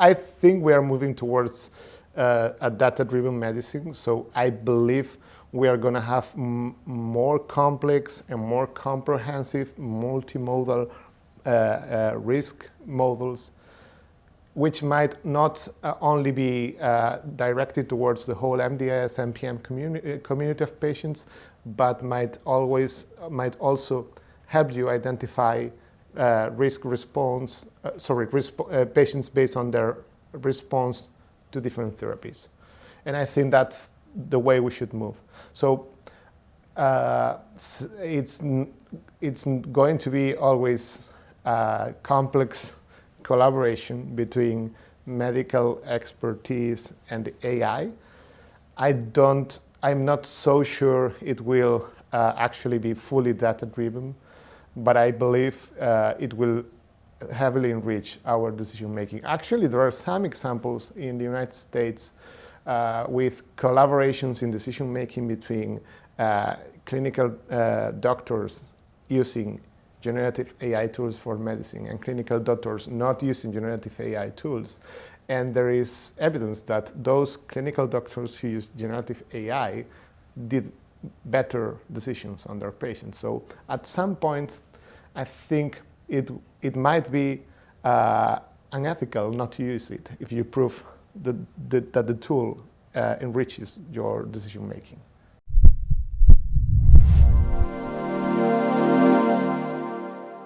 I think we are moving towards a data-driven medicine. So I believe we are going to have more complex and more comprehensive multimodal risk models, which might not only be directed towards the whole MDS, MPN community of patients, but might also help you identify patients based on their response to different therapies. And I think that's the way we should move. So it's going to be always a complex collaboration between medical expertise and AI. I'm not so sure it will actually be fully data-driven, but I believe it will heavily enrich our decision-making. Actually, there are some examples in the United States with collaborations in decision-making between clinical doctors using generative AI tools for medicine and clinical doctors not using generative AI tools. And there is evidence that those clinical doctors who use generative AI did better decisions on their patients. So at some point, I think it might be unethical not to use it if you prove that the tool enriches your decision making.